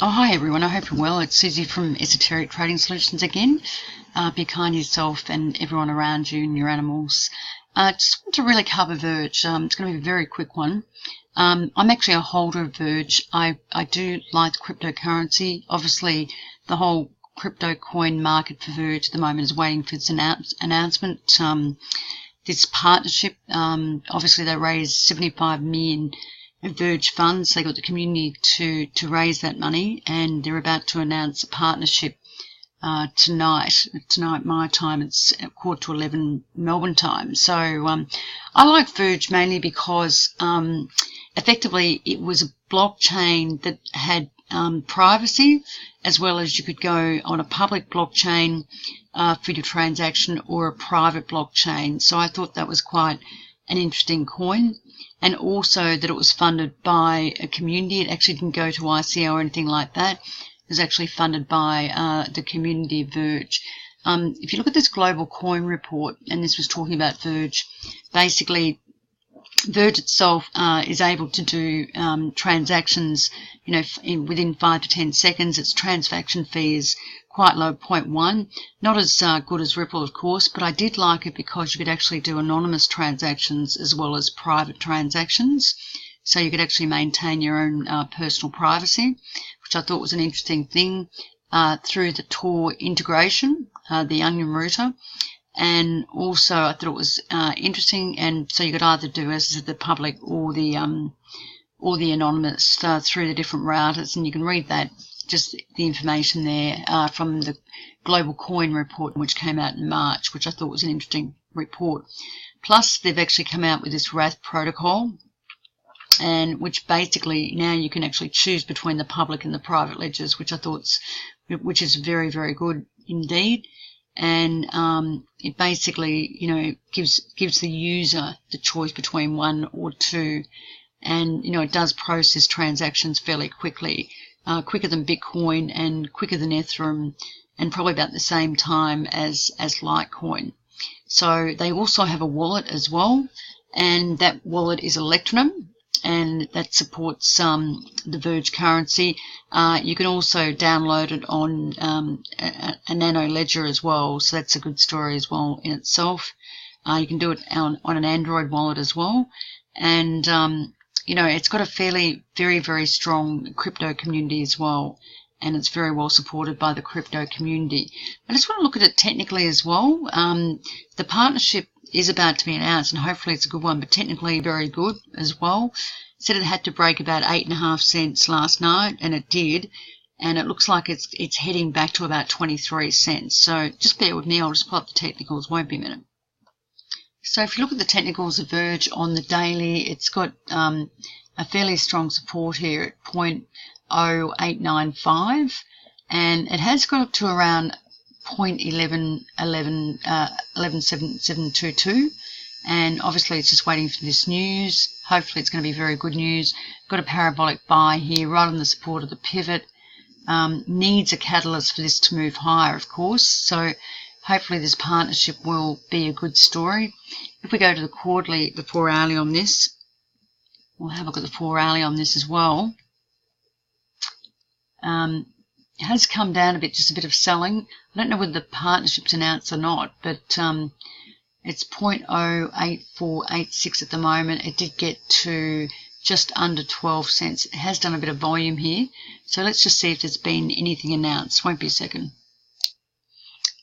Oh, hi everyone. I hope you're well. It's Susie from Esoteric Trading Solutions again. Be kind to yourself and everyone around you and your animals. Just want to really cover Verge. It's going to be a very quick one. I'm actually a holder of Verge. I do like cryptocurrency. Obviously, the whole crypto coin market for Verge at the moment is waiting for its announcement. This partnership, obviously they raised 75 million Verge funds. They got the community to raise that money, and they're about to announce a partnership tonight my time. It's at 11:15 Melbourne time. So I like Verge mainly because effectively it was a blockchain that had privacy, as well as you could go on a public blockchain for your transaction or a private blockchain. So I thought that was quite an interesting coin. And also that it was funded by a community. It actually didn't go to ICO or anything like that. It was actually funded by the community of Verge. If you look at this global coin report, and this was talking about Verge, basically Verge itself is able to do transactions, within 5 to 10 seconds. Its transaction fee is quite low, 0.1. Not as good as Ripple, of course, but I did like it because you could actually do anonymous transactions as well as private transactions. So you could actually maintain your own personal privacy, which I thought was an interesting thing through the Tor integration, the Onion router. And also I thought it was interesting, and so you could either do as the public or the anonymous through the different routers, and you can read that, just the information there from the Global Coin report, which came out in March, which I thought was an interesting report. Plus, they've actually come out with this Wrath protocol, and which basically now you can actually choose between the public and the private ledgers, which I thought, which is very, very good indeed. And it basically, gives the user the choice between one or two, and it does process transactions fairly quickly. Quicker than Bitcoin and quicker than Ethereum, and probably about the same time as Litecoin. So they also have a wallet as well, and that wallet is Electrum, and that supports the Verge currency. You can also download it on a nano ledger as well, so that's a good story as well in itself. You can do it on an Android wallet as well, and it's got a very, very strong crypto community as well, and it's very well supported by the crypto community. I just want to look at it technically as well. The partnership is about to be announced, and hopefully it's a good one, but technically very good as well. It said it had to break about 8.5 cents last night, and it did, and it looks like it's heading back to about 23 cents. So just bear with me, I'll just pull up the technicals, won't be a minute. So if you look at the technicals of Verge on the daily, it's got a fairly strong support here at 0.0895, and it has got up to around 0.117722, and obviously it's just waiting for this news. Hopefully it's going to be very good news. Got a parabolic buy here right on the support of the pivot. Needs a catalyst for this to move higher, of course, so hopefully this partnership will be a good story. If we go to the quarterly, the 4-hourly on this, we'll have a look at the 4-hourly on this as well. It has come down a bit, just a bit of selling. I don't know whether the partnership's announced or not, but it's 0.08486 at the moment. It did get to just under 12 cents. It has done a bit of volume here. So let's just see if there's been anything announced. Won't be a second.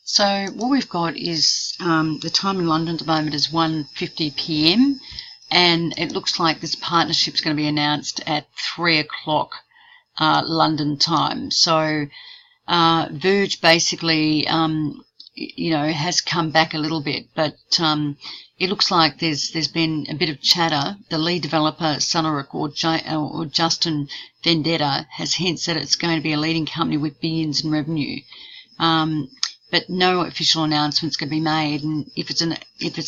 So what we've got is the time in London at the moment is 1:50 p.m. and it looks like this partnership is going to be announced at 3 o'clock London time. So Verge basically, has come back a little bit, but it looks like there's been a bit of chatter. The lead developer, Sunoric or Justin Vendetta, has hints that it's going to be a leading company with billions in revenue. But no official announcement's going to be made. And if it's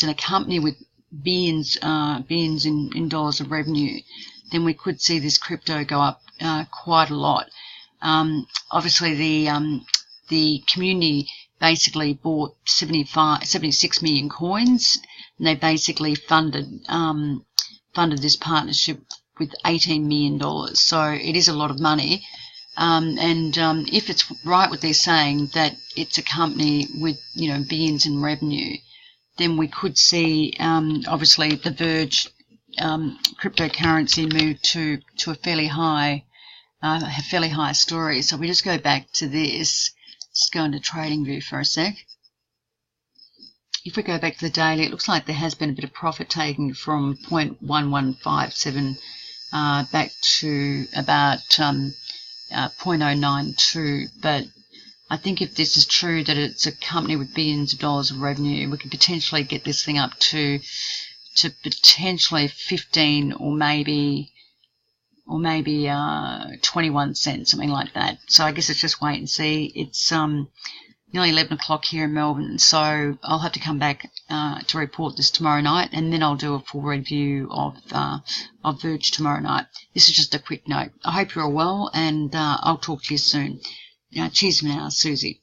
in a company with billions in dollars of revenue, then we could see this crypto go up quite a lot. Obviously, the community basically bought 76 million coins, and they basically funded this partnership with $18 million. So it is a lot of money. If it's right what they're saying, that it's a company with, billions in revenue, then we could see, obviously, the Verge cryptocurrency move to a fairly high story. So we just go back to this. Just go into TradingView for a sec. If we go back to the daily, it looks like there has been a bit of profit taking from 0.1157 back to about 0.092. But I think if this is true, that it's a company with billions of dollars of revenue, we could potentially get this thing up to potentially 15 or maybe 21 cents, something like that. So I guess it's just wait and see. It's nearly 11 o'clock here in Melbourne, so I'll have to come back to report this tomorrow night, and then I'll do a full review of Verge tomorrow night. This is just a quick note. I hope you're all well, and I'll talk to you soon. Cheers for now, Susie.